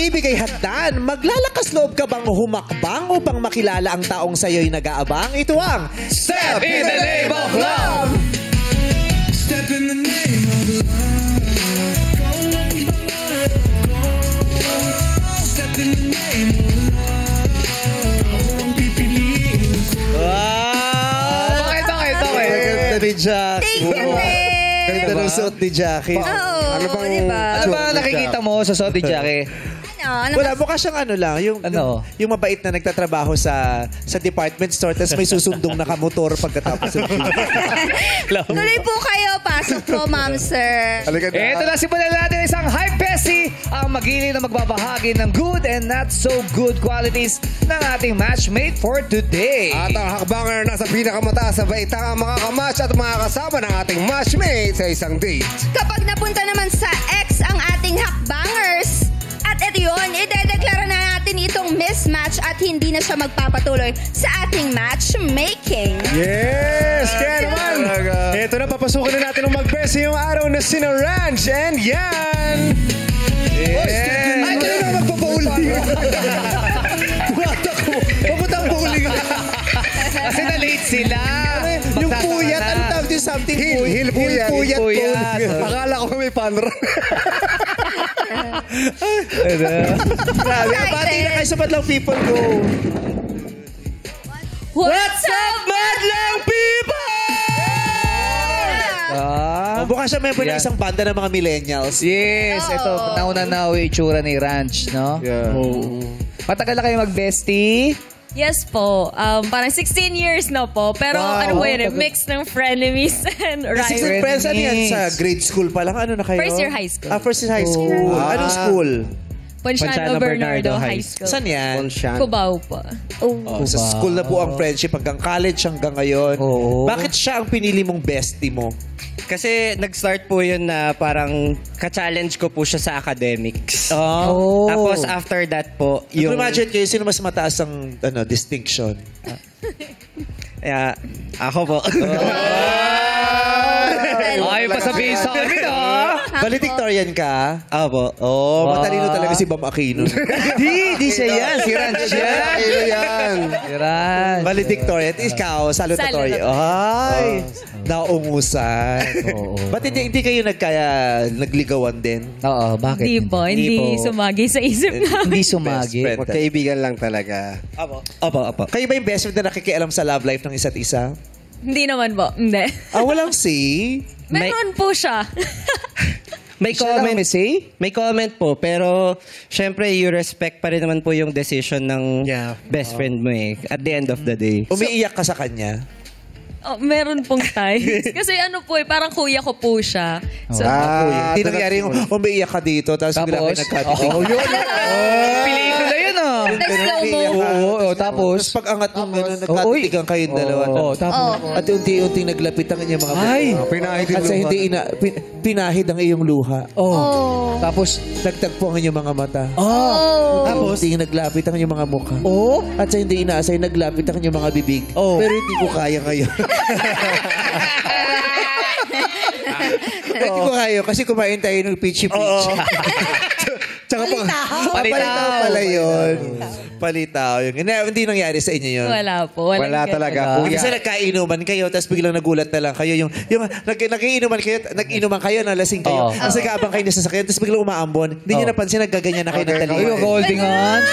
ibigay hagdan, maglalakas loob ka bang humakbang upang makilala ang taong sa'yo'y nag-aabang? Ito ang Step in the Name of Love! Step in the name of love. Step in the name of love. I won't be believed. Wow! Bakit? Ganda ni Jackie. Thank you, Ganda ng suot ni Jackie. Oo, Ano bang, diba? ano ba nakikita mo sa suot ni Jackie? Ano Wala, mukha siyang ano lang, yung mabait na nagtatrabaho sa department store tapos may susundong nakamotor pagkatapos. Tuloy po kayo. Pasok po, ma'am, sir. Ito na, simulan natin isang hype bestie ang magili na magbabahagi ng good and not so good qualities ng ating matchmate for today. At ang hakbanger na sa pinakamataas sa baitang ang mga kamatch at mga kasama ng ating matchmate sa isang date. Kapag napunta naman sa X ang ating hakbangers, at ito yun, idedeklara na natin itong mismatch at hindi na siya magpapatuloy sa ating matchmaking. Yes! Kaya naman, ito na, papasukin na natin ng mag-best yung araw na sina Ranch and Yan! Yes! Ay, ito na magpapauling! Papuntang bowling! Kasi na-late sila. Yung puyat, ano tawag din something? Hill puyat. Puyat. Akala ko may panra. Grabe, pati na kayo sa Madlang People Go. What's up, Madlang People? Mukha siya member ng isang banda ng mga millennials. Yes, ito. Nauna na yung itsura ni Ranch, no? Yeah. Matagal na kayo mag-bestie? Yes po. Parang 16 years na po. Pero ano po yun, mix ng frenemies and Kasi rivals. friends, ano yan? Sa grade school pa lang? Ano na kayo? First year high school. First year high school. Anong school? Ponciano Bernardo High School. Saan yan? Cubao po. Sa school na po ang friendship hanggang college hanggang ngayon. Oo. Bakit siya ang pinili mong bestie mo? Kasi nag-start po yun na parang ka-challenge ko po siya sa academics. Oh. Tapos after that po, yung... Imagine kayo, sino mas mataas ang distinction? Ako po. Ay, pasabihin sa amin, Valedictorian ka? Ako po. Matalino talaga si Bam Aquino. Di siya yan. Si Ranch yan. Yan. Ranch. Valedictorian. Ikaw, salutatorian. Ay, naungusan. Ba't hindi kayo nagligawan din? Oo, bakit? Hindi po. Hindi sumagi sa isip namin. Hindi sumagi. Best friend. Magkaibigan lang talaga. Opo. Kayo ba yung best friend na nakikialam sa love life ng isa't isa? Hindi naman po. Hindi. Walang say? Meron po siya. May comment. May comment po, pero syempre you respect pa rin naman po yung decision ng best friend mo eh. At the end of the day. Umiiyak ka sa kanya? Meron pong times. Kasi ano po parang kuya ko po siya. So, Hindi nangyari yung umiiyak ka dito tapos bigla kayo nagkatitig. Pelikula yun, Oo, tapos? Pag angat mo, nagkatitigan kayong dalawa. Tapos? At unti-unting naglapit ang inyong mga Pinahid at sa hindi pinahid ang iyong luha. Tapos? Nagtagpo ang inyong mga mata. Tapos? Hindi naglapit ang inyong mga mukha. At sa hindi inaasay, naglapit ang inyong mga bibig. Pero hindi ko kaya ngayon. Hindi ko kaya kasi kumain tayo ng peachy-peachy. Tsaka palitaw pala yun. Palitaw yun. Hindi nangyari sa inyo yun. wala po. Wala talaga. Kasi nagkainuman kayo, tapos biglang nagulat na lang kayo. Yung nag-inuman kayo, nalasing kayo. Tapos nag-aabang kayo sa sasakyan, tapos biglang umaambon. Hindi nyo napansin, naggaganyan na kayo ng Ay, talino. holding hands.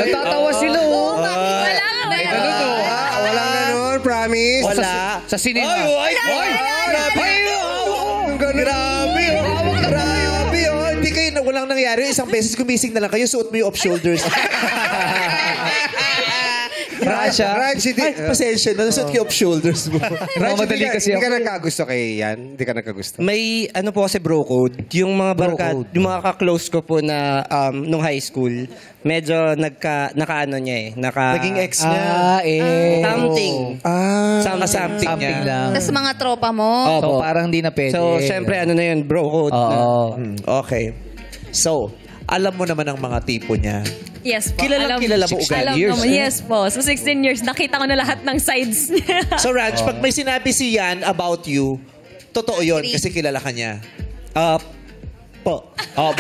Nagtatawa sila, Walang ganun, promise. Wala. Sa sinima. Grabe, Hindi kayo, walang nangyari. Isang beses gumising na lang kayo, suot mo yung off-shoulders. Raj, pasensya na. Nasuot yung off-shoulders mo. Madali kasi Hindi ka ako. nagkagusto kay Yan? Hindi ka nagkagusto? May ano po kasi bro code. Yung mga barkad, yung mga ka-close ko po na nung high school, medyo nakaano niya eh. Naging ex niya. Something. Something niya. lang. Tapos mga tropa mo. So, parang hindi na pwede. So, syempre ano na yun, bro code. Okay. So, alam mo naman ang mga tipo niya. Yes po. Kilala mo ugali. Alam naman. Yes po. So 16 years, nakita ko na lahat ng sides niya. So, Raj, pag may sinabi si Yan about you, totoo yun kasi kilala ka niya. Po. Oh,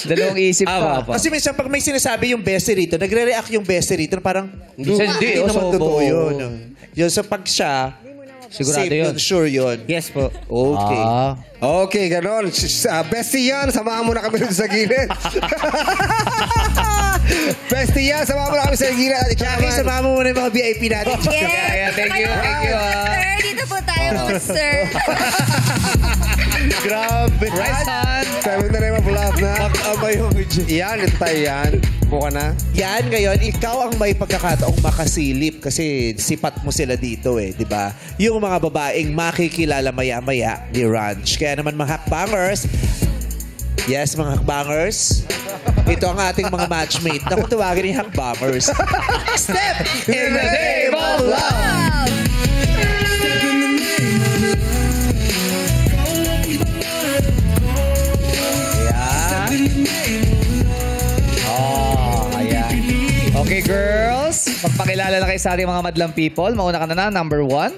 dalawang isip pa. Kasi minsan pag may sinasabi yung beste rito, nagre-react yung beste rito, parang, Hindi, naman sobo. totoo yun. Yun, sa pag siya, Sigurado safe yun. Sure yun. Yes po. Okay. Okay, ganon. Bestie yan, samahan mo na kami dun sa gilid. Bestie yan, samahan mo na kami sa gilid. At ikaw Jackie, naman. samahan mo muna yung mga VIP natin. Yeah, thank you. Sir, dito po tayo mga sir. Grabe. Right, son. Sabi na rin ma-vlog na. Mag-ama yung Yan, ito tayo yan. Buka na. Yan ngayon, ikaw ang may pagkakataong makasilip kasi sipat mo sila dito di ba? Yung mga babaeng makikilala maya-maya ni Ranch. Kaya naman mga hakbangers, yes mga hakbangers, ito ang ating mga matchmate na kung tawagin yung hakbangers. Step in the name of love! Okay, girls. Magpakilala na kayo sa ating mga madlang people. Mauna ka na, number 1.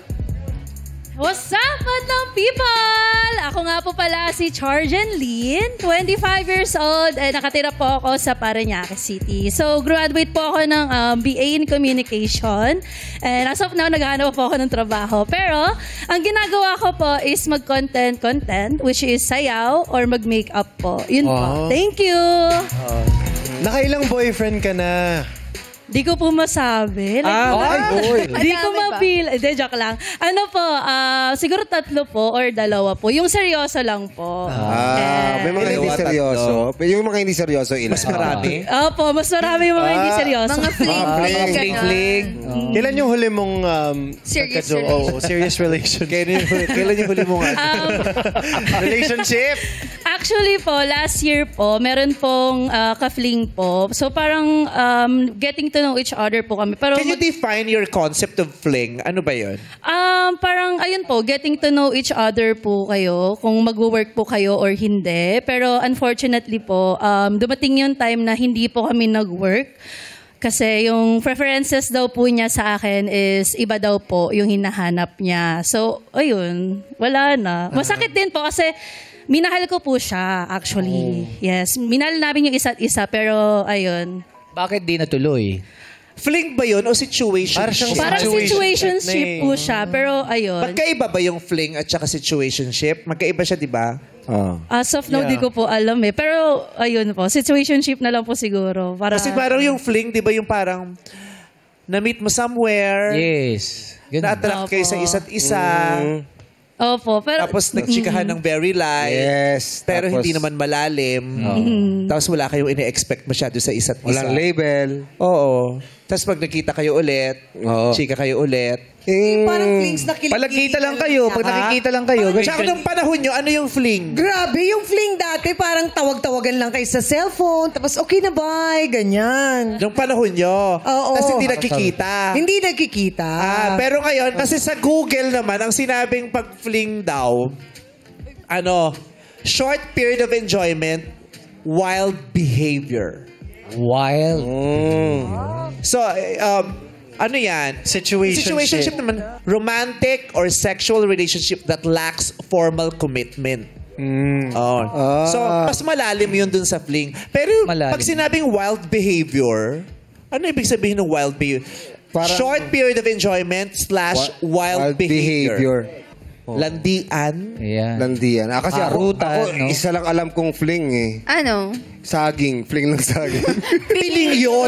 What's up, madlang people? Ako nga po pala si Charjen Lin, 25 years old, and nakatira po ako sa Parañaque City. So, graduate po ako ng BA in Communication. And as of now, naghahanap po ako ng trabaho. Pero, ang ginagawa ko po is mag-content, which is sayaw or mag-makeup po. Yun po. Thank you! Nakailang boyfriend ka na? Di ko po masabi. Di ko mapil. Hindi, joke lang. Ano po, siguro 3 po or 2 po. Yung seryoso lang po. May mga hindi seryoso. Yung mga hindi seryoso, ilan? Mas marami. Opo, mas marami yung mga hindi seryoso. Mga Fling. Kailan yung huli mong Serious serious relation? Kailan yung huli mo nga? Relationship? Actually po, last year po, meron pong ka-fling po. So parang getting to know each other po kami. Pero Can you define your concept of fling? Ano ba yun? parang, ayun po, getting to know each other po kayo, kung mag-work po kayo or hindi. Pero unfortunately po, dumating yung time na hindi po kami nag-work. Kasi yung preferences daw po niya sa akin is iba daw po yung hinahanap niya. So, ayun, wala na. Masakit din po kasi minahal ko po siya, actually. Yes, minahal namin yung isa't isa, pero ayun. Bakit di natuloy? Fling ba yun o situationship? Parang situationship po siya, pero ayun. Magkaiba ba yung fling at saka situationship? Magkaiba siya, di ba? As of now, di ko po alam eh. Pero ayun po, situationship na lang po siguro. Kasi parang yung fling, di ba yung parang na-meet mo somewhere, Yes. na-attract kayo sa isa't isa, Opo, pero tapos nagchikahan ng very light, Yes. pero Tapos, hindi naman malalim. Tapos wala kayong ini-expect masyado sa isa't isa. walang label. Oo. Tapos pag nakita kayo ulit, chika kayo ulit. Parang flings na kilikili. Palagkita lang kayo. Pag nakikita lang kayo. Tsaka nung panahon nyo, ano yung fling? Grabe, yung fling dati parang tawag-tawagan lang kayo sa cellphone, tapos okay na bye, ganyan. Nung panahon nyo. Oo. Tapos hindi nakikita. Hindi nagkikita. Pero ngayon, kasi sa Google naman, ang sinabing pag-fling daw, short period of enjoyment, wild behavior. Wild. So, ano yan? Situationship naman, romantic or sexual relationship that lacks formal commitment. So, mas malalim yun dun sa fling. Pero Malalim. pag sinabing wild behavior, ano ibig sabihin ng wild behavior? Short period of enjoyment / wild behavior. Landian. Ayan. Landian. Kasi ako, Harutan, no? isa lang alam kong fling eh. Ano? Saging. Fling ng saging. Feeling yun.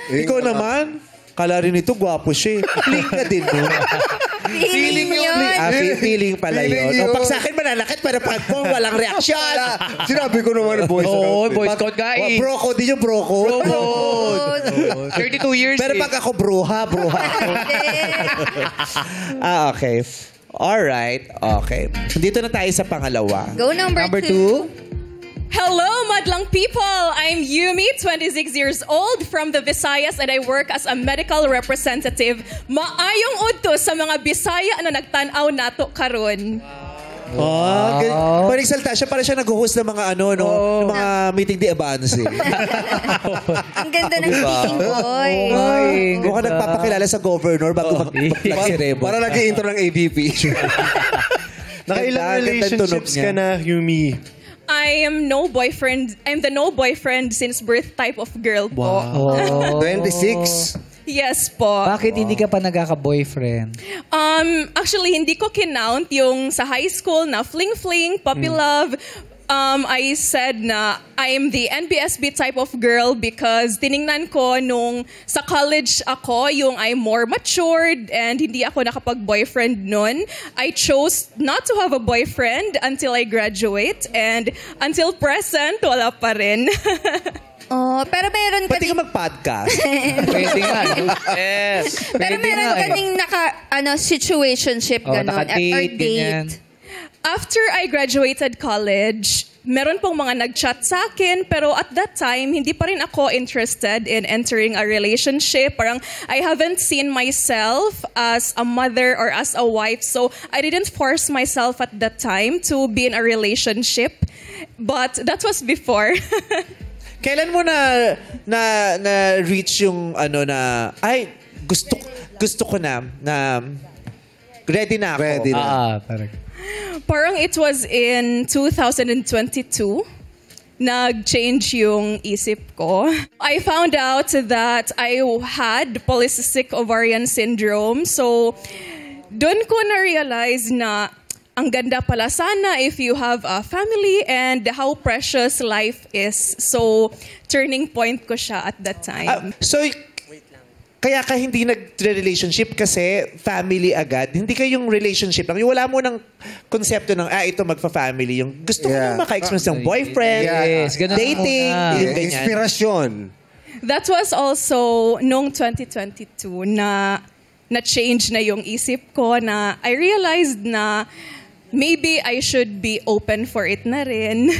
Ikaw naman, kala rin ito, gwapo siya. Fling ka din, no? Feeling yun. Feeling pala Feeling yun. yun. Pag sa akin mananakit, pero pag po, walang reaksyon. Sinabi ko naman, boys. Oo, Boy Scout ka eh. Bro code din yung bro code. 32 years Pero eh. pag ako bruha. Okay. Alright. Okay. Dito na tayo sa pangalawa. Go number 2. Hello, madlang people! I'm Yumi, 26 years old, from the Visayas, and I work as a medical representative. Maayong udto sa mga Bisaya na nagtanaw nato karon. Parang salta siya, parang siya nag-host ng mga ng mga meeting di advance. Ang ganda ng speaking boy. Mukhang nagpapakilala sa governor bago mag-flag si Rebo. Para nag-i-intro ng ABP. Nakailang relationships ka na, Yumi? I am no boyfriend. I'm the no boyfriend since birth type of girl po. Oh. 26. Yes po. Bakit hindi ka pa nagkaka-boyfriend? Actually, hindi ko kinount yung sa high school na fling-fling, puppy love. I said na I am the NBSB type of girl because tiningnan ko nung sa college ako, yung I'm more matured and hindi ako nakapag-boyfriend nun. I chose not to have a boyfriend until I graduate and until present, wala pa rin. Oh, pero meron ka Pwede ka mag-podcast. Pwede nga. Yes. Pero meron ka ding situationship gano'n or naka-date, ganyan. date. After I graduated college, meron pong mga nag-chat sa akin, pero at that time, hindi pa rin ako interested in entering a relationship. Parang, I haven't seen myself as a mother or as a wife, so I didn't force myself at that time to be in a relationship. But that was before. Kailan mo na reach yung gusto ko na ready na ako. Ready na. Parang it was in 2022, nag-change yung isip ko. I found out that I had polycystic ovarian syndrome. So, doon ko na-realize na ang ganda pala sana if you have a family and how precious life is. So, turning point ko siya at that time. Kaya ka hindi nag-relationship kasi family agad. Hindi kayong relationship lang. Yung wala mo ng konsepto ng, ito magfa-family. Yung gusto ko nang maka-express ng boyfriend, dating, yung ganyan. Inspirasyon. That was also noong 2022 na na-change na yung isip ko na I realized na maybe I should be open for it na rin.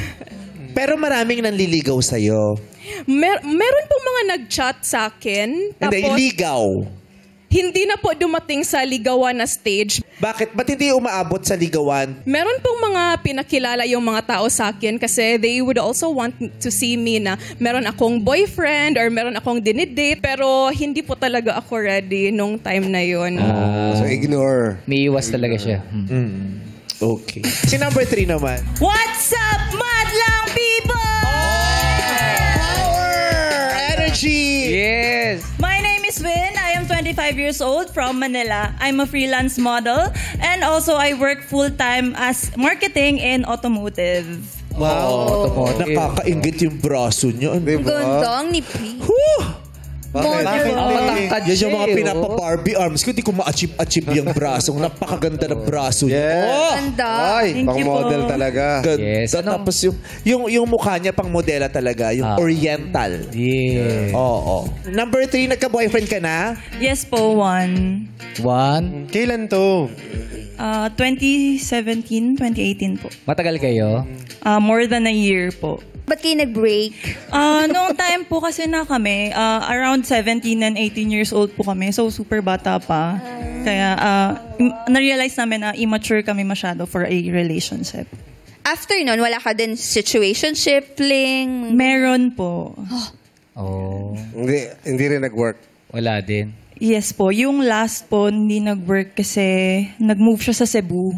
Pero maraming nanliligaw sa'yo. Meron po mga nag-chat sa akin. Hindi, ligaw. Hindi na po dumating sa ligawan na stage. Bakit? Ba't hindi umaabot sa ligawan? Meron pong mga pinakilala yung mga tao sa akin kasi they would also want to see me na meron akong boyfriend or meron akong dinidate pero hindi po talaga ako ready nung time na yun. So ignore. May iwas talaga siya. Okay. Si number 3 naman. What's up, madlang people? Yes! My name is Win. I am 25 years old from Manila. I'm a freelance model and also I work full-time as marketing in automotive. Wow! Nakakaingit yung braso niyo. Ang gandang ni P. Matangkad yan yung mga pinapa-Barbie arms ko. Hindi ko ma-achieve yung brasong. Napakaganda ng braso niya. Ganda. Ay, pang model talaga. Yes. Tapos yung mukha niya pang modela talaga. Yung oriental. Yeah. Oo. Number 3, nagka-boyfriend ka na? Yes po, one. Kailan to? 2017, 2018 po. Matagal kayo? More than a year po. Ba't kayo nag-break? Noong time po kasi na kami, around 17 and 18 years old po kami. So, super bata pa. Kaya, na-realize namin na immature kami masyado for a relationship. After nun, wala ka din situationship, fling? Meron po. Hindi rin nag-work. Wala din. Yes po. Yung last po, hindi nag-work kasi nag-move siya sa Cebu.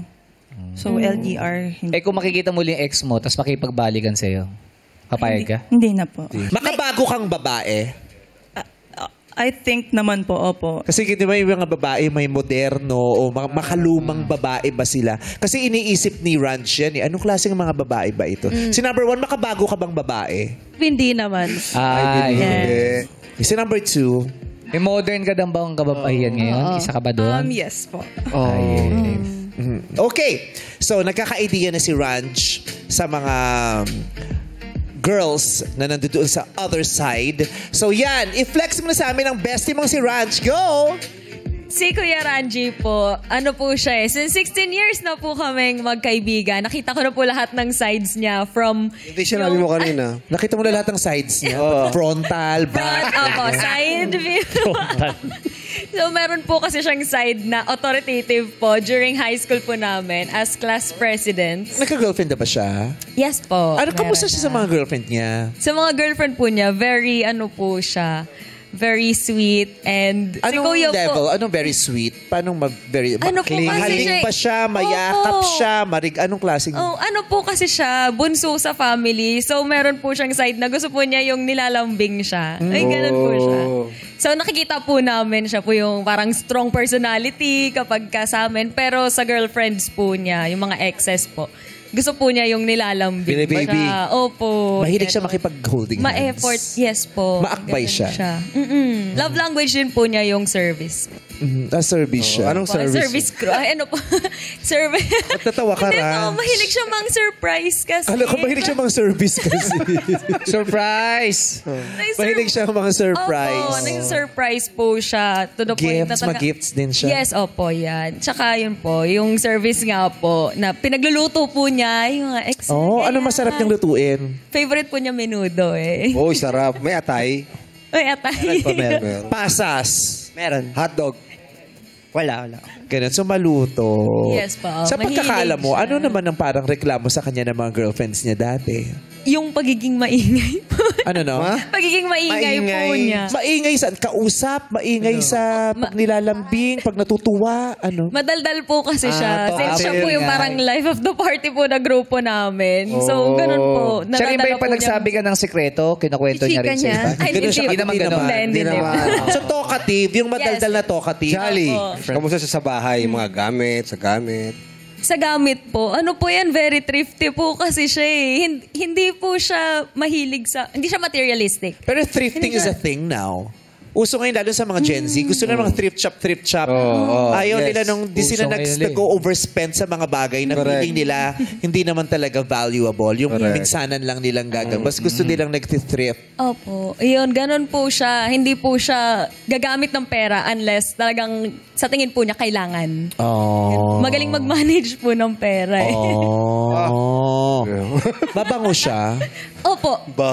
So, LDR. Kung makikita mo yung ex mo, tapos makipagbalikan sa'yo, papayag ka? Hindi na po. Makabago kang babae? I think naman po, opo. Kasi di ba yung mga babae may moderno o makalumang babae ba sila? Kasi iniisip ni Ranch yan. Anong klaseng mga babae ba ito? Si number 1, makabago ka bang babae? Hindi naman. Hindi. Si number 2, may modern ka daw bang kababaihan ngayon? Isa ka ba doon? Yes po. Okay. So, nagkaka-idea na si Ranch sa mga girls na nandoon sa other side. So, yan. I-flex mo na sa amin ang bestie mong si Ranch. Go! Si Kuya Ranji po, ano po siya since 16 years na po kaming magkaibigan. Nakita ko na po lahat ng sides niya from... Hindi siya nabi mo kanina. Nakita mo na lahat ng sides niya? Frontal, back. Side view. So, meron po kasi siyang side na authoritative po during high school po namin as class president. Nagka-girlfriend na ba siya? Yes po. Kamusta siya sa mga girlfriend niya? Sa mga girlfriend po niya, very po siya. very sweet. And si Anong Kuya level? po, Anong very sweet? Paano very... Ano po kasi Mahaling siya- ba siya? Mayakap Opo. siya? Anong klaseng... oh, ano po kasi siya, bunso sa family. So, meron po siyang side na gusto po niya yung nilalambing siya. Ay, ganun po siya. So, nakikita po namin siya po yung parang strong personality kapag ka sa amin. Pero sa girlfriends po niya, yung mga exes po, gusto po niya yung nilalambing. Bini-baby. Siya. Opo. Mahilig siya makipag-holding hands. Ma-effort, yes po. Maakbay Ganun siya. Love language din po niya yung service. Service siya. Anong Service crew. Ay, ano po? Service. Natawa ka, Hindi po, Rans. mahilig siya mang-surprise kasi. Alam ko, mahilig siya mga service kasi. Surprise! Mahilig siya mga surprise. Opo, nag-surprise po siya. To the point na Gifts, mag-gifts din siya. Yes, opo, yan. Tsaka yun po, yung service nga po, na pinagluluto po niya, yung mga ex. Ano masarap niyang lutuin? Favorite po niya menudo eh. Uy, sarap. May atay. Ay, atay. Pasas. Meron. Hotdog. Wala. Ganun. So, maluto. Yes po. Sa pagkakaalam mo, Mahilig siya. ano naman ang parang reklamo sa kanya ng mga girlfriends niya dati? Yung pagiging maingay po. Ano no? Pagiging maingay po niya. Maingay sa kausap, maingay sa pag nilalambing, pag natutuwa, ano? Madaldal po kasi siya. Since siya po yung nga. parang life of the party po na grupo namin. So, ganun po. Siya rin ba yung Nadadala po pag nagsabi ka ng sekreto, kinukwento niya rin sa iba? Ay, Ganun siya hindi naman naman. Hindi naman. So, talkative, yung madaldal na talkative. Jolly. Opo. Kamusta siya sa bahay? Yung mga gamit, sa gamit. Sa gamit po, ano po yan, very thrifty po kasi siya eh. Hindi po siya mahilig sa, hindi siya materialistic. Pero thrifting is a thing now. Uso ngayon lalo sa mga Gen Z. Gusto na mga thrift shop. Ayaw yes. nila nung di sila Uso ngayon nag-overspend sa mga bagay na Correct. feeling nila hindi naman talaga valuable. Yung minsanan lang nilang gagawin. Mas gusto nilang nag-thrift. Opo. Yun, ganun po siya. Hindi po siya gagamit ng pera unless talagang sa tingin po niya kailangan. Oh. Magaling mag-manage po ng pera eh. Oh. Mabango siya. Opo. Ba?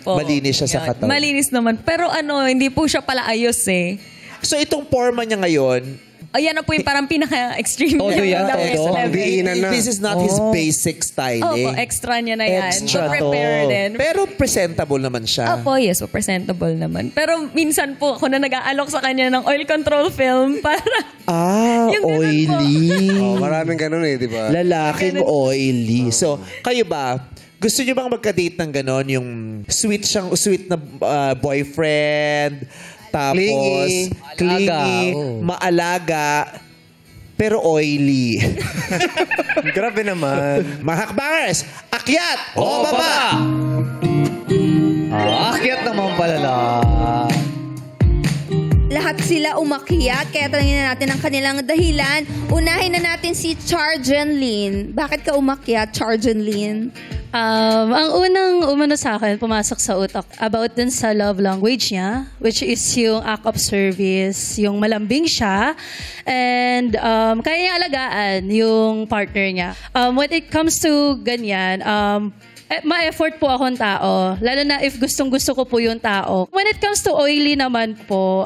Po. Malinis siya sa Yun. katawan. Malinis naman. Pero ano, hindi po siya pala ayos eh. So itong forma niya ngayon, Ayan na po yung parang pinaka-extreme. Todo yan, na todo. level. Diinan na. this is not his basic styling. Opo, extra niya na yan. Extra to. Prepare din. Pero presentable naman siya. Opo, yes po, presentable naman. Pero minsan po ako na nag-aalok sa kanya ng oil control film para Yung ganun oily. Maraming ganun eh, di ba? Lalaking oily. So, kayo ba, gusto niyo bang magka-date ng ganon? Yung sweet na boyfriend, tapos clingy, maalaga, pero oily. Grabe naman. Mga hakbangers, akyat o baba! Akyat naman pala Lahat sila umakyat, kaya tanongin na natin ang kanilang dahilan. Unahin na natin si Charjen Lin. Bakit ka umakyat, Charjen Lin? Ang unang umano sa akin, pumasok sa utak about dun sa love language niya, which is yung act of service, yung malambing siya, and kaya niya alagaan yung partner niya. When it comes to ganyan, ma-effort po akong tao, lalo na if gustong-gusto ko po yung tao. When it comes to oily naman po,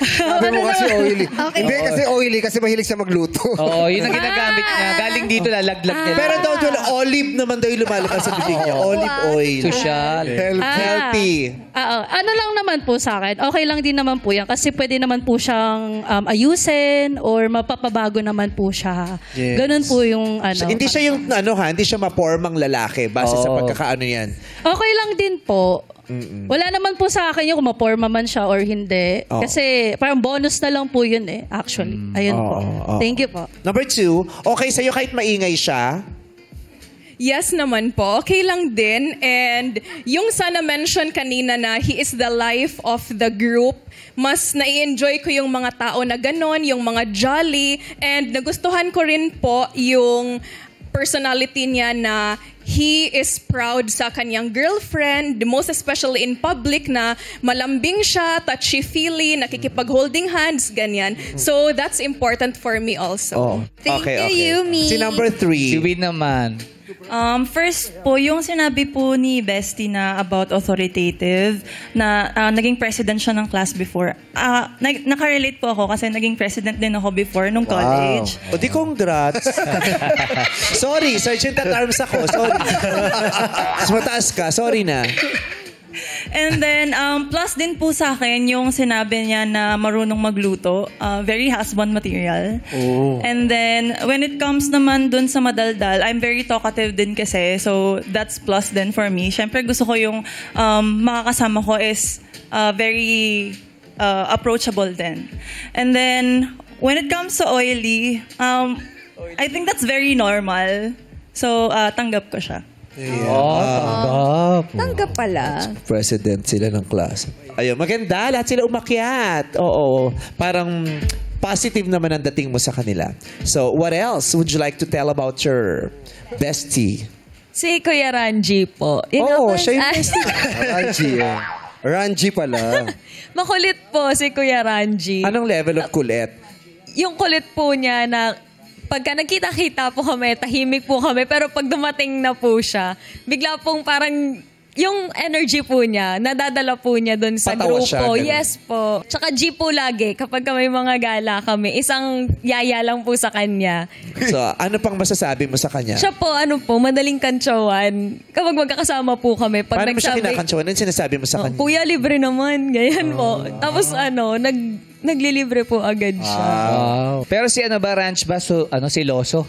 Sabi mo kasi oily. Hindi kasi oily kasi mahilig siya magluto. Oo, yun ang ginagamit niya. Galing dito, lalaglag niya. Pero daw wala, olive naman daw yung lumalabas sa bibig niya. Olive oil. Social. Healthy. Ano lang naman po sa akin, okay lang din naman po yan kasi pwede naman po siyang ayusin or mapapabago naman po siya. Yes. Ganun po yung So, hindi siya yung hindi siya mapormang lalaki base sa pagkakaano yan. Okay lang din po. Wala naman po sa akin yung kung maporma man siya or hindi. Oh. Kasi parang bonus na lang po yun eh, actually. Ayun po. Thank you po. Number 2, okay sa'yo kahit maingay siya? Yes naman po. Okay lang din. And yung sana mention kanina na he is the life of the group, mas nai-enjoy ko yung mga tao na ganon, yung mga jolly. And nagustuhan ko rin po yung personality niya na he is proud sa kanyang girlfriend, most especially in public na malambing siya, touchy-feely, nakikipag-holding hands, ganyan. So that's important for me also. Thank you, Yumi. Si number 3. Si Win naman. First po, yung sinabi po ni Bestie na about authoritative, na naging president siya ng class before. Nakarelate po ako kasi naging president din ako before nung college. O di congrats. Sorry, Sergeant at Arms ako. Sorry. Mas mataas ka. Sorry na. And then, plus din po sa akin yung sinabi niya na marunong magluto. Very husband material. And then, when it comes naman dun sa madaldal, I'm very talkative din kasi. So, that's plus din for me. Siyempre, gusto ko yung makakasama ko is very approachable din. And then, when it comes to oily, I think that's very normal. So, tanggap ko siya. Tanggap pala. President sila ng class. Ayun, maganda. Lahat sila umakyat. Oo. Parang positive naman ang dating mo sa kanila. So, what else would you like to tell about your bestie? Si Kuya Ranji po. Siya yung bestie. Ranji. Ranji pala. Makulit po si Kuya Ranji. Anong level of kulit? Yung kulit po niya na pagka nagkita-kita po kami, tahimik po kami, pero pag dumating na po siya, bigla pong parang yung energy po niya, nadadala po niya doon sa Patawa grupo. siya, ganun. Yes po. Tsaka G po lagi, kapag may mga gala kami, isang yaya lang po sa kanya. So, ano pang masasabi mo sa kanya? Siya po, madaling kantsawan. Kapag magkakasama po kami, pag Paano mo siya nagsabi, kinakantsawan? Ano sinasabi mo sa kanya? Kuya, libre naman. Ganyan po. Tapos naglilibre po agad siya. Pero si Ranch ba? Siloso?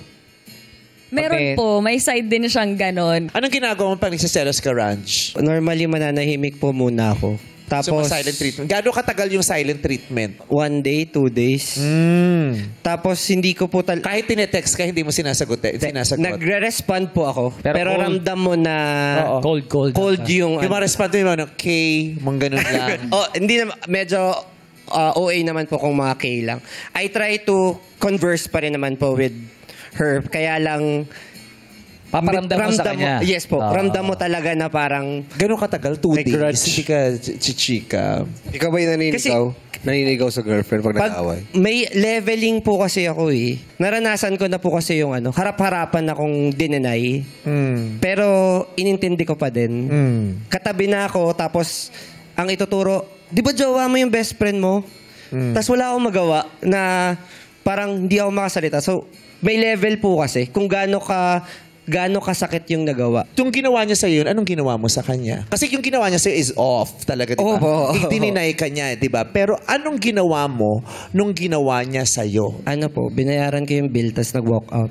Meron po. May side din siyang ganon. Anong ginagawa mo pag nagsiselos ka, Ranch? Normally, mananahimik po muna ako. Tapos, silent treatment. Gaano katagal yung silent treatment? 1 day, 2 days. Tapos, hindi ko po kahit tinetext ka, hindi mo sinasagot. Nagre-respond po ako. Pero cold. ramdam mo na Cold. cold yung... Yung ma-respond mo yung K, mga ganun lang. Hindi na, medyo OA naman po kung mga K lang. I try to converse pa rin naman po with her. Kaya lang... Paparamdam mo sa kanya. Yes po. Ramdam mo talaga na parang... Ganun katagal? 2 days? Hindi ka chichika. Ikaw ba yung naninigaw sa girlfriend pag nag-aaway? May leveling po kasi ako eh. Naranasan ko na po kasi yung harap-harapan akong dinenay. Pero inintindi ko pa din. Katabi na ako, tapos ang ituturo, di ba jowa mo yung best friend mo? Tapos wala akong magawa na parang hindi ako makasalita. So, may level po kasi kung gaano kasakit yung nagawa. Yung ginawa niya sa'yo, anong ginawa mo sa kanya? Kasi yung ginawa niya sa'yo is off talaga, di ba? Dininay ka niya, di ba? Pero anong ginawa mo nung ginawa niya sa'yo? Binayaran ko yung bill, tapos nag-walk out.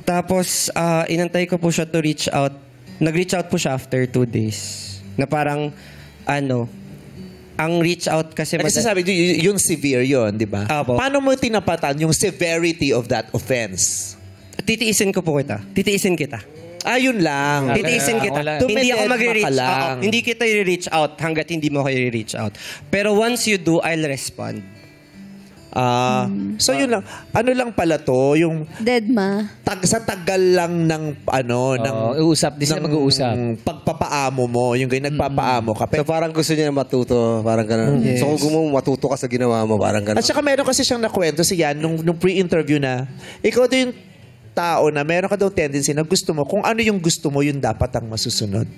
Tapos, inantay ko po siya to reach out. Nag-reach out po siya after 2 days. Na parang, ang reach out kasi... Kasi sabi, yung severe yun, di ba? Apo. Paano mo tinapatan yung severity of that offense? Titiisin ko po kita. Titiisin kita. Yun lang. Titiisin kita. Hindi ako mag-reach out. Hindi kita i-reach out hanggat hindi mo kayo i-reach out. Pero once you do, I'll respond. So yun lang. Ano lang pala to? Yung Deadma. sa tagal lang ng uusap. Di sila mag-uusap. Pagpapaamo mo. Yung ganyan, nagpapaamo ka. So parang gusto niya na matuto. Parang ganun. So kung gusto mo matuto ka sa ginawa mo, parang ganun. At saka meron kasi siyang nakwento si Yan nung pre-interview na ikaw din yung tao na meron ka daw tendency na gusto mo, kung ano yung gusto mo, yun dapat ang masusunod.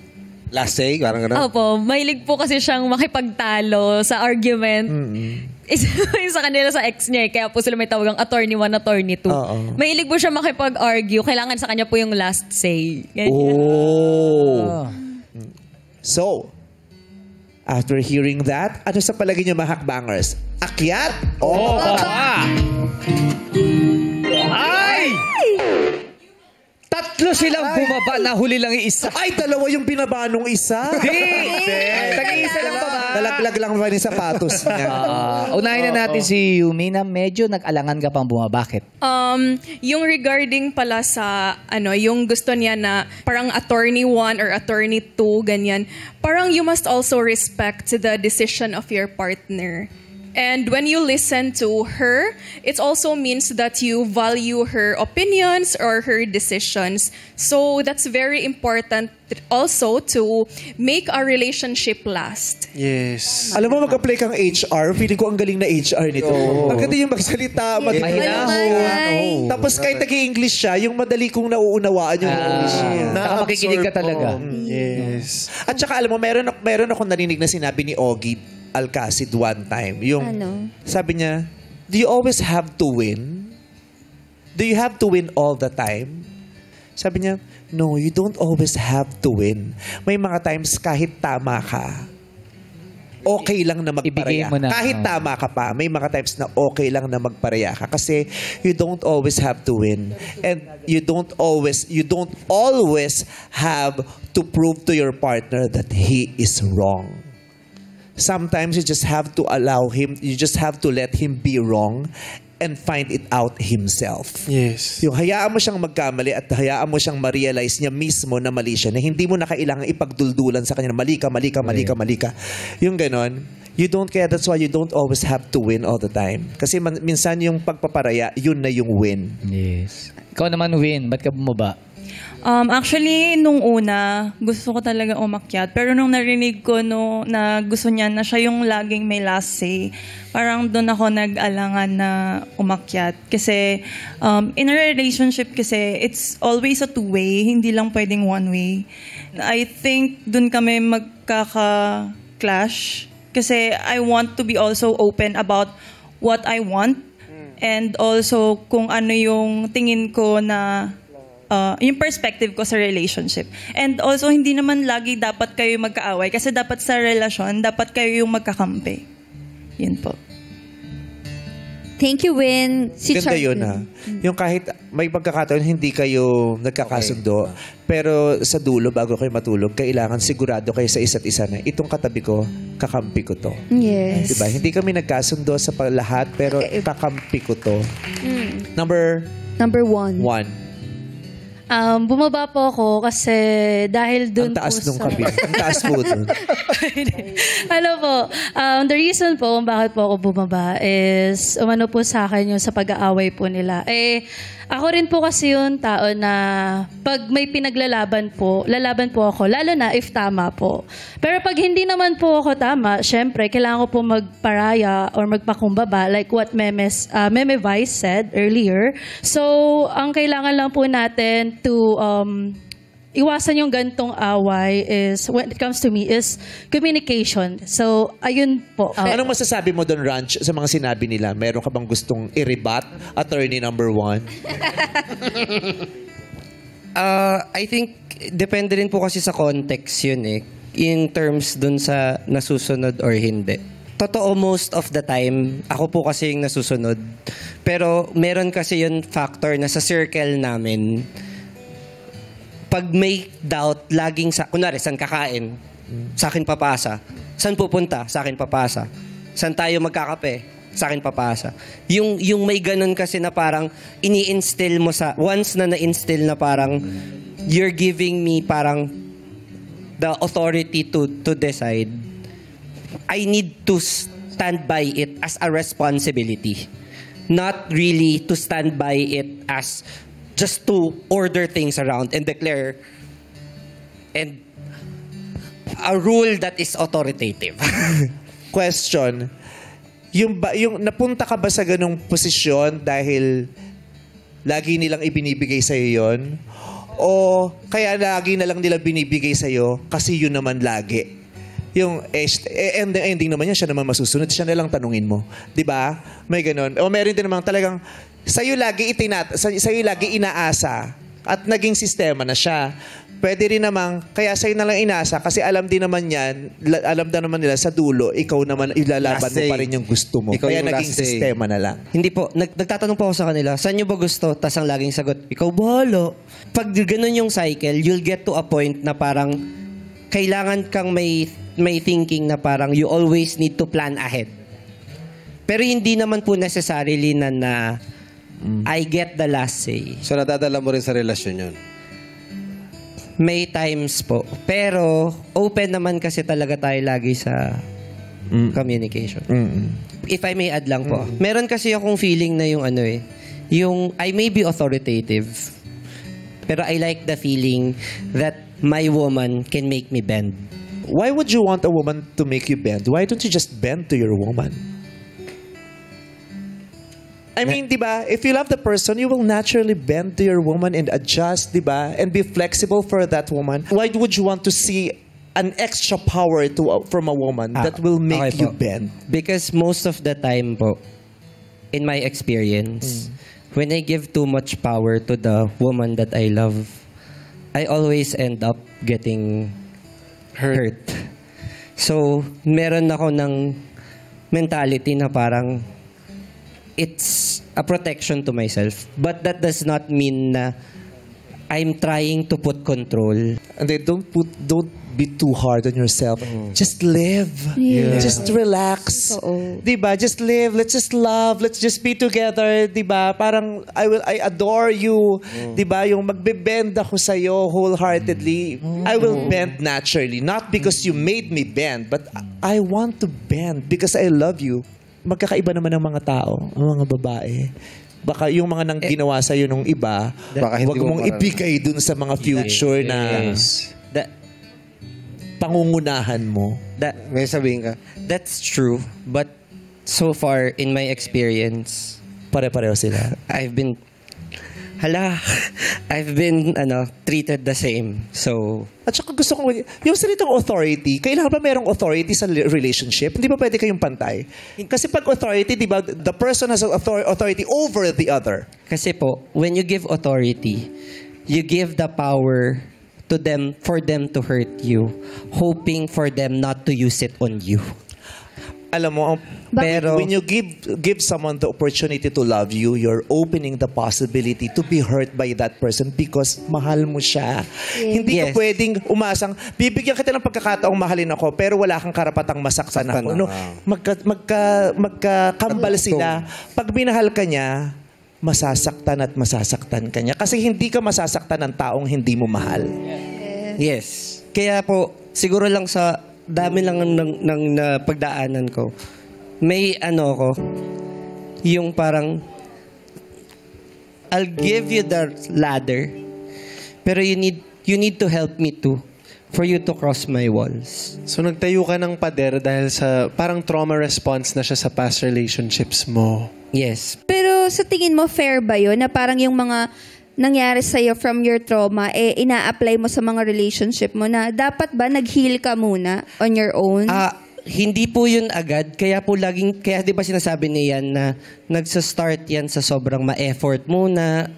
Last say, parang gano'n? Opo, mahilig po kasi siyang makipagtalo sa argument. Sa kanila sa ex niya, kaya po sila may tawagang attorney 1, attorney 2. Mahilig po siya makipag-argue, kailangan sa kanya po yung last say. So, after hearing that, ano sa palagi niyo mga hakbangers? Akyat o baba? Ay! Tatlo silang bumaba, nahuli lang yung isa. Ay, dalawa yung binaba nung isa. Tag-iisa lang baba. Nalaglag lang ba yung sapatos niya? Unahin na natin si Yumi na medyo nag-alangan ka pang bumaba. Bakit? Yung regarding pala sa, yung gusto niya na parang attorney 1 or attorney 2, ganyan. Parang you must also respect the decision of your partner. And when you listen to her, it also means that you value her opinions or her decisions. So that's very important also to make a relationship last. Yes. Alam mo, mag-apply kang HR. Feeling ko ang galing na HR nito. Ang ganda yung magsalita, mahinahon. Tapos kahit nag-i-English siya, yung madali kong nauunawaan yung English niya. Makikinig ka talaga. Yes. At saka alam mo, meron akong narinig na sinabi ni Ogie Alcacid one time. Yung, sabi niya, do you always have to win? Do you have to win all the time? Sabi niya, no, you don't always have to win. May mga times kahit tama ka, okay lang na Ibigay magpareya. mo na. Kahit tama ka pa, may mga times na okay lang na magpareya ka kasi you don't always have to win. And you don't always have to prove to your partner that he is wrong. Sometimes you just have to let him be wrong and find it out himself. Yes. Yung hayaan mo siyang magkamali at hayaan mo siyang ma-realize niya mismo na mali siya, na hindi mo na kailangan ipagduldulan sa kanya na mali ka. Yung ganon, you don't care. That's why you don't always have to win all the time. Kasi minsan yung pagpaparaya, yun na yung win. Yes. Ikaw naman, Win, ba't ka bumaba? Actually, nung una, gusto ko talaga umakyat. Pero nung narinig ko na gusto niya na siya yung laging may last say, parang doon ako nag-alangan na umakyat. Kasi in a relationship kasi, it's always a two-way, hindi lang pwedeng one-way. I think doon kami magkaka-clash. Kasi I want to be also open about what I want. And also kung ano yung tingin ko na yung perspective ko sa relationship. And also, hindi naman lagi dapat kayo magkaaway kasi dapat sa relasyon, dapat kayo yung magkakampi. Yun po. Thank you, Win. Ganda yun, ha? Yung kahit may pagkakataon, hindi kayo nagkakasundo, pero sa dulo, bago kayo matulog, kailangan sigurado kayo sa isa't isa na itong katabi ko, kakampi ko to. Yes. Diba? Hindi kami nagkasundo sa lahat, pero kakampi ko to. Number 1. Bumaba po ako kasi dahil dun ang taas po nung kabila. Ang taas po dun. Ano po, the reason po kung bakit po ako bumaba is umano po sa akin yung sa pag-aaway po nila. Ako rin po kasi yung tao na pag may pinaglalaban po, lalaban po ako, lalo na if tama po. Pero pag hindi naman po ako tama, syempre, kailangan ko po magparaya or magpakumbaba like what Meme Vice said earlier. So, ang kailangan lang po natin to iwasan yung gantong away is, when it comes to me, is communication. So, ayun po. Anong masasabi mo doon, Ranch, sa mga sinabi nila? Meron ka bang gustong i-rebut? Attorney number 1? I think, depende rin po kasi sa context yun eh. In terms dun sa nasusunod or hindi. Totoo, most of the time, ako po kasi yung nasusunod. Pero meron kasi yun factor na sa circle namin, pag may doubt, laging kunwari, saan kakain? Sa akin papasa. Saan pupunta? Sa akin papasa. Saan tayo magkakape? Sa akin papasa. Yung may ganun kasi na parang ini-instill mo once na na-instill na parang you're giving me parang the authority to decide, I need to stand by it as a responsibility. Not really to stand by it as just to order things around and declare and a rule that is authoritative. Question. Yung napunta ka ba sa ganung posisyon dahil lagi nilang ibinibigay sa'yo yun? O kaya lagi na lang nila binibigay sa'yo kasi yun naman lagi? Yung ending naman yan, siya naman masusunod, siya na lang tanungin mo. Diba? May ganun. O meron din naman talagang sa'yo lagi inaasa at naging sistema na siya. Pwede rin naman, kaya sa'yo na lang inaasa kasi alam din naman yan, alam na naman nila sa dulo, ikaw naman ilalaban mo pa rin yung gusto mo. Ikaw kaya yung naging sistema na lang. Hindi po. Nagtatanong po ako sa kanila, saan nyo ba gusto? Tas ang laging sagot, ikaw bahala. Pag ganun yung cycle, you'll get to a point na parang kailangan kang may thinking na parang you always need to plan ahead. Pero hindi naman po necessarily na I get the last say. So nadadala mo rin sa relasyon yun? May times po. Pero open naman kasi talaga tayo lagi sa communication. If I may add lang po. Meron kasi akong feeling na yung yung I may be authoritative, pero I like the feeling that my woman can make me bend. Why would you want a woman to make you bend? Why don't you just bend to your woman? I mean, di ba, if you love the person, you will naturally bend to your woman and adjust, di ba? And be flexible for that woman. Why would you want to see an extra power from a woman that will make you bend? Because most of the time po, in my experience, when I give too much power to the woman that I love, I always end up getting hurt. So, meron ako ng mentality na parang it's a protection to myself. But that does not mean na I'm trying to put control. And then don't be too hard on yourself. Just live. Yeah. Just relax. Diba? Just live. Let's just love. Let's just be together. Diba? Parang I adore you. Diba? Yung magbe-bend ako sa'yo wholeheartedly. I will bend naturally. Not because you made me bend, but I want to bend because I love you. Magkakaiba naman ng mga tao, ang mga babae. Baka yung mga nang ginawa sa'yo nung iba, wag mong ibigay dun sa mga future na pangungunahan mo. May sabihin ka. That's true. But so far, in my experience, pare-pareho sila. I've been treated the same. So, at saka gusto ko, yung salitang authority, kailangan ba merong authority sa relationship? Hindi ba pwede kayong pantay? Kasi pag authority, di ba, the person has authority over the other. Kasi po, when you give authority, you give the power to them for them to hurt you, hoping for them not to use it on you. Alam mo, pero when you give someone the opportunity to love you, you're opening the possibility to be hurt by that person because mahal mo siya. Hindi ka pwedeng umasang, bibigyan kita ng pagkakataong mahalin ako, pero wala kang karapatang masaktan ako. No? Magkakambal sila. Pag minahal ka niya, masasaktan at masasaktan ka niya. Kasi hindi ka masasaktan ng taong hindi mo mahal. Yes. Kaya po, siguro lang sa dami lang ng pagdaanan ko. May ko, yung parang, I'll give you the ladder, pero you need to help me too, for you to cross my walls. So nagtayo ka ng pader dahil sa parang trauma response na siya sa past relationships mo. Yes. Pero sa tingin mo, fair ba yun? Na parang yung mga nangyari sa'yo from your trauma, ina-apply mo sa mga relationship mo na dapat ba nag-heal ka muna on your own? Hindi po yun agad. Kaya di ba sinasabi niyan na nagsa-start yan sa sobrang ma-effort muna,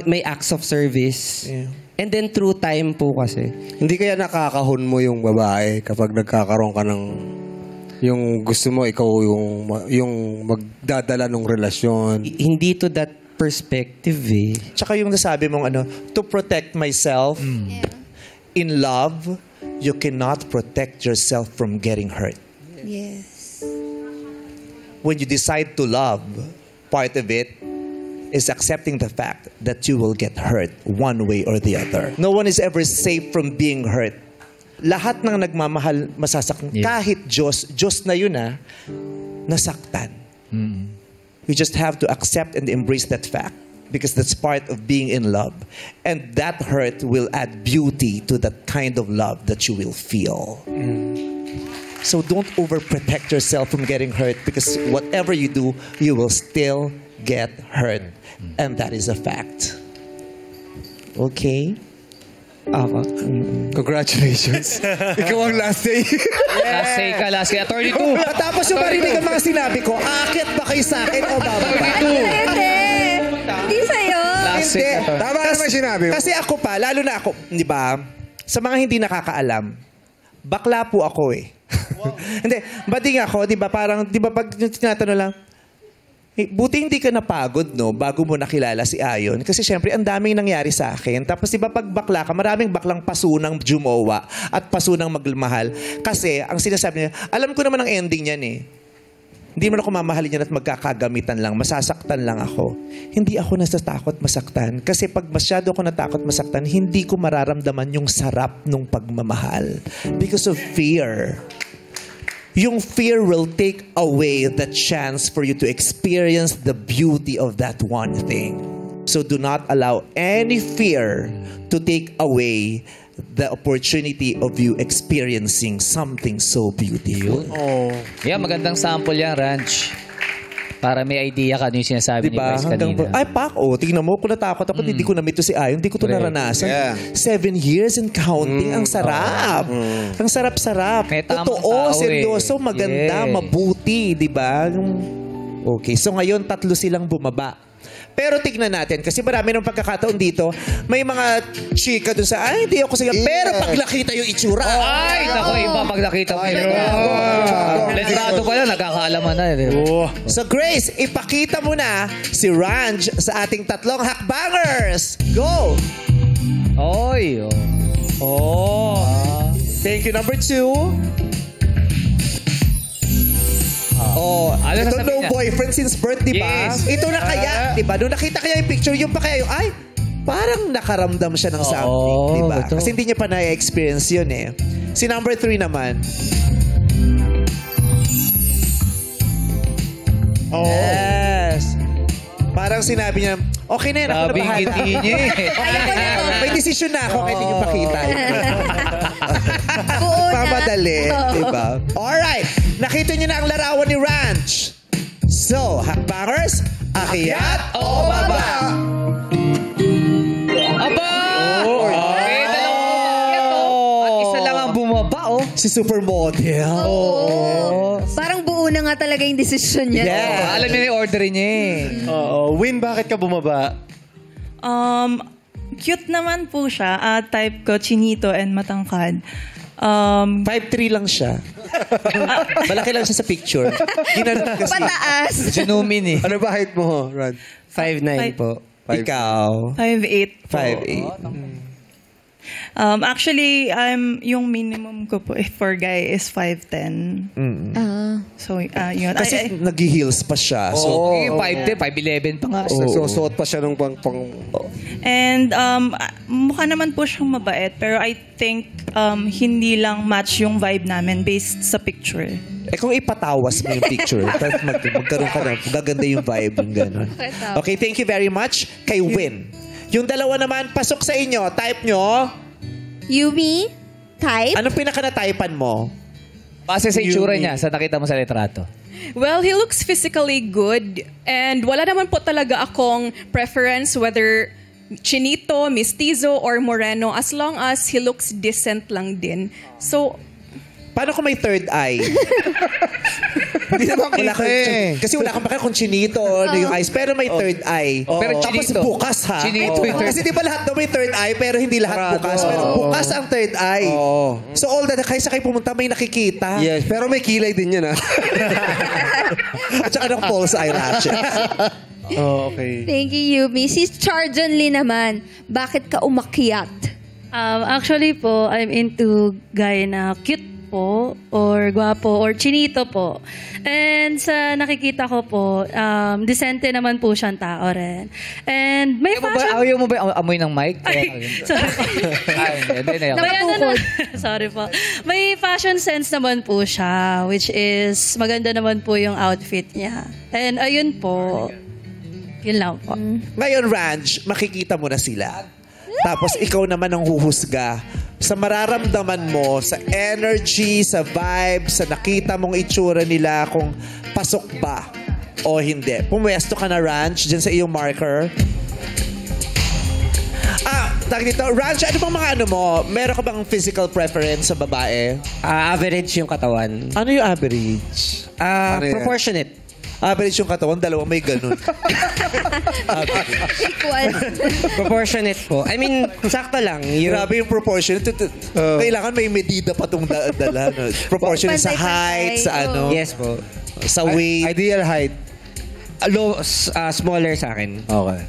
may acts of service. Yeah. And then through time po kasi. Hindi kaya nakakahon mo yung babae kapag nagkakaroon ka ng yung gusto mo, ikaw yung magdadala ng relasyon. Hindi to that perspective eh. Tsaka yung nasabi mong to protect myself in love, you cannot protect yourself from getting hurt. Yes. When you decide to love, part of it is accepting the fact that you will get hurt one way or the other. No one is ever safe from being hurt. Lahat ng nagmamahal masasaktan. Yeah. Kahit Diyos na yun nasaktan. You just have to accept and embrace that fact because that's part of being in love. And that hurt will add beauty to that kind of love that you will feel. So don't overprotect yourself from getting hurt because whatever you do, you will still get hurt. And that is a fact. Okay? Congratulations. Ikaw ang last day. Last day ka, last day. Attorney 2. Tapos yung marinig ang mga sinabi ko, aakyat ba kayo sa akin o bababa? Hindi sa'yo. Hindi. Tama naman sinabi mo. Kasi ako pa, lalo na ako, di ba? Sa mga hindi nakakaalam, bakla po ako eh. Hindi, bading ako, di ba? Parang, di ba pag tinatanong lang, buti hindi ka napagod, no? Bago mo nakilala si Ayon. Kasi syempre, ang daming nangyari sa akin. Tapos, di ba, pag bakla ka, maraming baklang pasunang jumowa at pasunang magmahal. Kasi, ang sinasabi niya, alam ko naman ang ending niyan eh. Hindi mo na ako mamahalin yan at magkakagamitan lang. Masasaktan lang ako. Hindi ako natatakot masaktan. Kasi pag masyado ako natakot masaktan, hindi ko mararamdaman yung sarap ng pagmamahal. Because of fear. Yung fear will take away the chance for you to experience the beauty of that one thing. So do not allow any fear to take away the opportunity of you experiencing something so beautiful. Yeah, magandang sample yan, Ranch. Para may idea ka yung sinasabi ni Bryce kanina. Ay, Pak, tingnan mo, kung natakot ako, hindi ko na-meet to si Ayon, hindi ko to naranasan. Yeah. 7 years and counting, ang sarap. Ang sarap-sarap. Totoo, seryoso, maganda, mabuti, di ba? Okay, so ngayon, 3 silang bumaba. Pero tignan natin, kasi marami ng pagkakataon dito, may mga chika dun sa, ay, hindi ako siya. Pero pag nakita yung itsura. Ay, nako, iba pag nakita mo. Letrado pa lang, nagkakaalaman na. So Grace, ipakita mo na si Ranj sa ating tatlong hakbangers. Go! Oy, Thank you, number 2. Ano Ito sasabihin no niya? boyfriend since birth, di ba? Yes. Ito na kaya, di ba? Nung nakita kaya yung picture, yung pa kaya yung, ay, parang nakaramdam siya ng something, di ba? ito. Kasi hindi niya pa na-experience yun eh. Si number 3 naman. Yes. Parang sinabi niya, okay na yun, ako na Grabing bahala. ngiti niya eh. May desisyon na ako, kahit hindi niyo pakita. Buo na. Pamadali, di ba? Alright, nakita niyo na ang larawan ni Ranch. So, hakbangers, akyat o baba? Aba! Okay, dalawang umakyat, At isa lang ang bumaba, Si supermodel. Parang buo na nga talaga yung desisyon niya. Alam niya yung order niya eh. Win, bakit ka bumaba? Cute naman po siya. Type ko, chinito and matangkad. 5'3 lang siya. Malaki lang siya sa picture. Ginanon kasi. Pataas. Sinumin eh. Ano ba height mo, Rod? 5'9" po. Ikaw. 5'8". 5'8". Actually, yung minimum ko po for guy is 5'10". So, yun. Kasi nag-heels pa siya. So, 5'10", 5'11 pa nga. Nagsusuot pa siya ng pang... And mukha naman po siyang mabait, pero I think hindi lang match yung vibe namin based sa picture. eh kung ipatawas mo yung picture, tapos magkaroon ka na, gaganda yung vibe, yung gano'n. Okay, thank you very much kay Win. Yung dalawa naman, pasok sa inyo. Type nyo. Yumi, type. Anong pinaka-na-typean mo? Base sa itsura niya, sa nakita mo sa litrato. Well, he looks physically good and wala naman po talaga akong preference whether chinito, mestizo, or moreno as long as he looks decent lang din. So, paano kung may third eye? Hindi naman wala kang, kasi wala kang baka kung chinito o ano yung eyes, pero may third eye. Pero tapos chinito. bukas ha. Chinito yung third. Kasi di ba lahat daw may third eye, pero hindi lahat bukas. Pero bukas ang third eye. So all that, kaysa kayo pumunta, may nakikita. Yes, pero may kilay din yan, ha? At saka ng false eyelashes. Okay. Thank you, Yumi. Si Charjon Lee naman, bakit ka umakyat? Actually po, I'm into guy na cute po, or guwapo, or chinito po. And sa nakikita ko po, decente naman po siyang tao rin. And may fashion... Ayaw mo ba amoy ng mic? Sorry. May sorry po. May fashion sense naman po siya, which is maganda naman po yung outfit niya. And ayun po, yun lang po. Ngayon, Ranch, makikita mo na sila. Tapos ikaw naman ang huhusga sa mararamdaman mo, sa energy, sa vibe, sa nakita mong itsura nila, kung pasok ba o hindi. Pumuesto ka na, Ranch, dyan sa iyong marker. Tag dito, Ranch, ano bang mga ano mo? Meron ka bang physical preference sa babae? Average yung katawan. Ano yung average? Proportionate. Average yung katawan, dalawa may ganun. Equal. Proportionate po. I mean, sakto lang. Grabe yung proportionate. Kailangan may medida pa itong dala. No? Proportionate sa height, sa ano. Yes po. Sa weight. Ideal height. Smaller sa akin. Okay.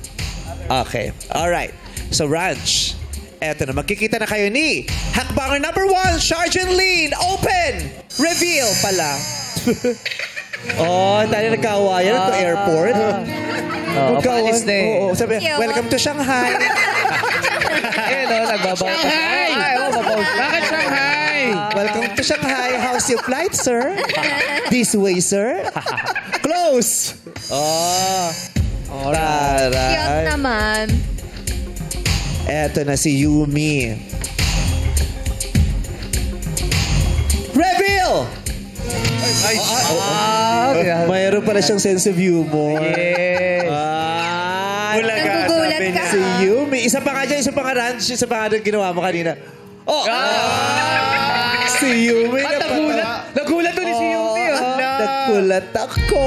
Okay. Alright. So, Ranch, eto na. Magkikita na kayo ni Hakbanger number 1, Sergeant Lean. Open! Reveal pala. Tayo nagkawayan ito airport. Paalis na eh. Sabi, welcome to Shanghai. Nagbabaw. Shanghai! Bakit Shanghai? Welcome to Shanghai. How's your flight, sir? This way, sir. Close. Cute naman. Eto na si Yumi. Reveal! Mayroon pala siyang sense of humor. Yes. Nagugulat ka. Si Yumi. Isa pa nga dyan, isa pa nga Ranch, isa pa nga doon ginawa mo kanina. Si Yumi. Nagulat doon si Yumi. Nagulat ako.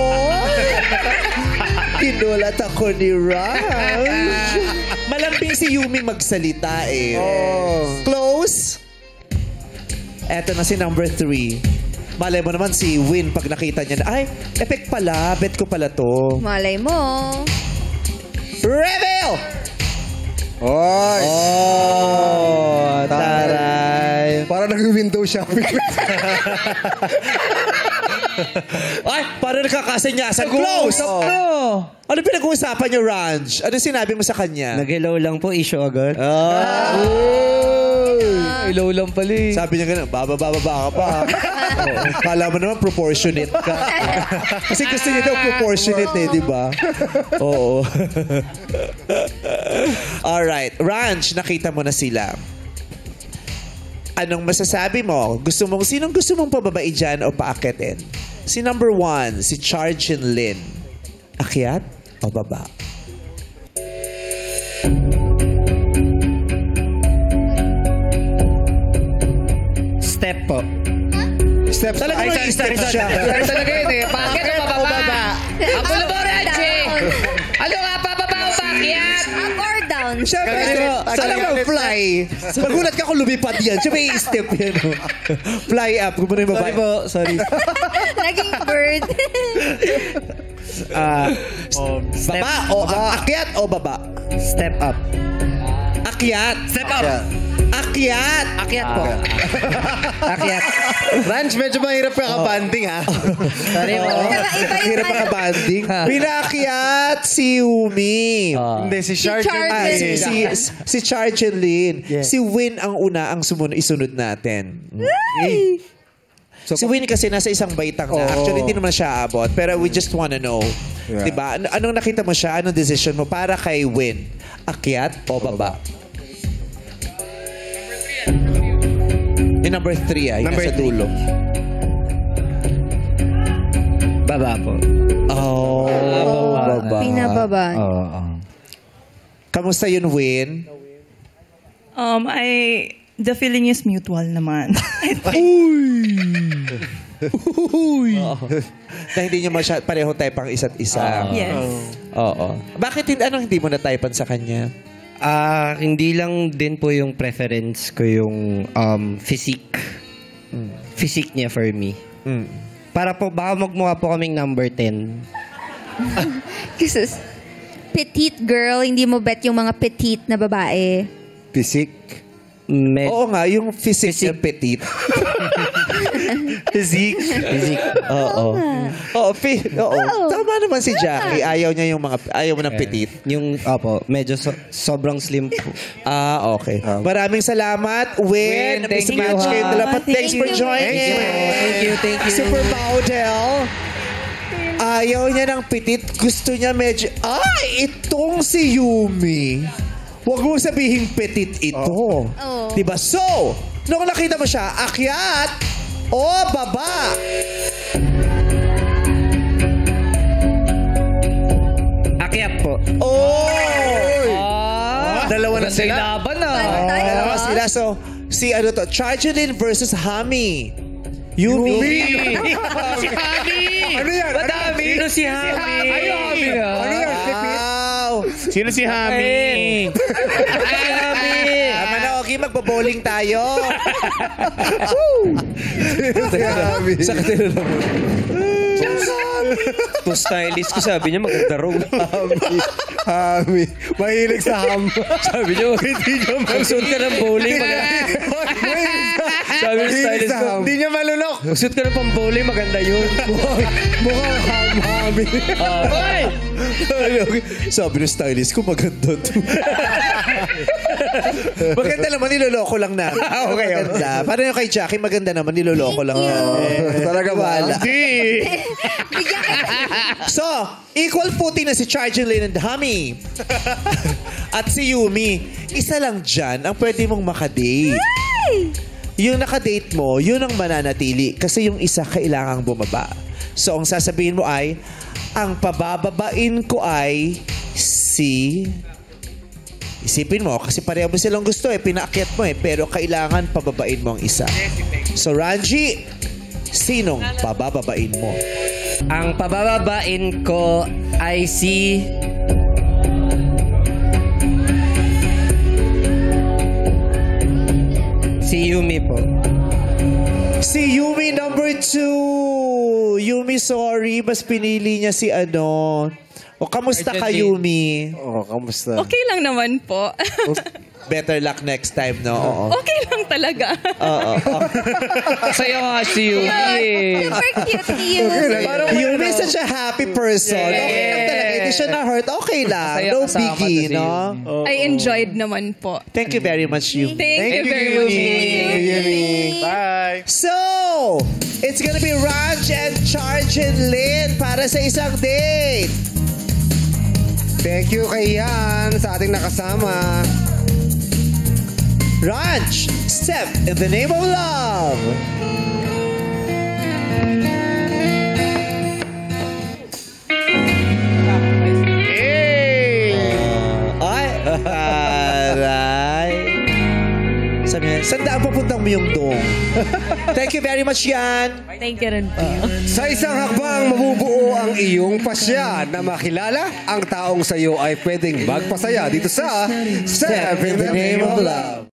Kinulat ako ni Ranch. Malambing si Yumi magsalita eh. Close. Eto na si number 3. Malay mo naman si Win pag nakita niya na, ay, epic pala. Bet ko pala to. Malay mo. Reveal! Oy! Taray. Parang nag-window shopping. Ay, parang nakakasenyasan. Close! Ano pinag-uusapan niyo, Ranch? Ano sinabi mo sa kanya? Nag-hello lang po, issue agad. Ilaw lang pala eh. Sabi niya gano'n, bababa ka pa. Kala mo naman proportionate ka. Kasi gusto niya daw proportionate eh, di ba? Oo. Alright. Ranch, nakita mo na sila. Anong masasabi mo? Sinong gusto mong pababai dyan o paakitin? Si number 1, si Charjin Lin. Akyat o baba? Step po. Step. Talaga may step siya. Talaga yun eh. Bakit o bababa? Ang gulo mo, Ranche. Ano nga, bababa o pakyat? Up or down? Siyempre, alam mo, fly. Magulat ka kung lumipad yan. Siyempre, i-step yan. Fly up. Kung muna yung babae. Sorry po, sorry. Naging bird. Baba o akyat o baba? Step up. Akyat. Step up. Akyat. Akyat po. Akyat. Ranch, medyo mahirap ka ka-banding ha. Sorry po. Hirap ka banding. Pinakyat si Yumi. Hindi, si Shark. Charjin. Si Charjin Lin. Yeah. Si Win ang una ang isunod natin. Si Win kasi nasa isang baitang na. Actually, hindi naman siya abot. Pero we just wanna know. Yeah. Diba? Anong nakita mo siya? Anong decision mo para kay Win? Akyat o baba? Yung number 3 yung nasa dulo. Baba po. Baba. Pinababa. Kamusta yun, Win? The feeling is mutual naman. Na hindi nyo pareho type ang isa't isa. Yes. Oo. Bakit hindi mo na-typean sa kanya? Hindi lang din po yung preference ko yung physique. Physique niya for me. Para po, baka magmukha po kaming number 10. Kasi petite girl, hindi mo bet yung mga petite na babae. Physique. Oo nga, yung physique ng petite. Physique. Oo. Tama naman si Jackie. Ayaw niya yung ayaw mo ng petite. Yung, medyo sobrang slim po. Okay. Maraming salamat, Win. Thank you, Mismatch kayo dalawa. Thanks for joining. Thank you. Super model. Ayaw niya ng petite. Gusto niya medyo... itong si Yumi. Huwag mo sabihin petite ito. Diba? So, nung nakita mo siya, akyat o baba? Akyat po. Dalawa na sila. Laban na. Dalawa sila. So, si Charjin versus Hami. Yumi. Si Hami. Ano yan? Madami. Sino si Hami? Hami na. Ano yan? Sino si Hami? Tama na, okay. Magbo-bowling tayo. Sa kanila naman. To stylist ko, sabi niya maganda raw. Hami. Mahilig sa ham. Sabi niya, magsuot ka ng bowling. Sabi ng stylist ko, Hindi niya malunok. magsuot ka ng pang-bowling, maganda yun. Mukhang ham-hami. Sabi ng stylist ko, maganda to. Maganda naman, niloloko lang na. Okay. Paano yung kay Jackie, maganda naman, niloloko lang na. Talaga ba? So, equal footing na si Charjin Lin and Hami. At si Yumi. Isa lang dyan ang pwede mong makadate. Yung nakadate mo, yun ang mananatili. Kasi yung isa kailangang bumaba. So, ang sasabihin mo ay, ang pabababain ko ay si... Isipin mo, kasi pareho mo silang gusto pinaakyat mo pero kailangan pababain mo ang isa. So, Ranji, sinong pabababain mo? Ang pabababain ko I see si Yumi po. Si Yumi number 2. Yumi, sorry. Mas pinili niya si ano. O, kamusta ka, Yumi? Oh, kamusta? Okay lang naman po. Better luck next time, no? Oo. Okay lang talaga. Oo. Sa'yo nga si Yumi. Super cute ni Yumi. Yumi is such a happy person. Okay lang talaga. Hindi siya na-hurt. Okay lang. Masaya No kasama biggie, to si no? I enjoyed naman po. Thank you very much, Yumi. Thank you very much. Bye. So, it's gonna be Ranch and Charge and Lynn para sa isang date. Thank you kay Yan sa ating nakasama. Ranch, step in the name of love. Ay, aray. Sabi niya, saan daan papuntang mo yung dong? Thank you very much, Yan. Thank you rin po. Sa isang hakbang, mabubuo ang iyong pasya na makilala ang taong sa iyo ay pwedeng magpasaya dito sa Step in the Name of Love.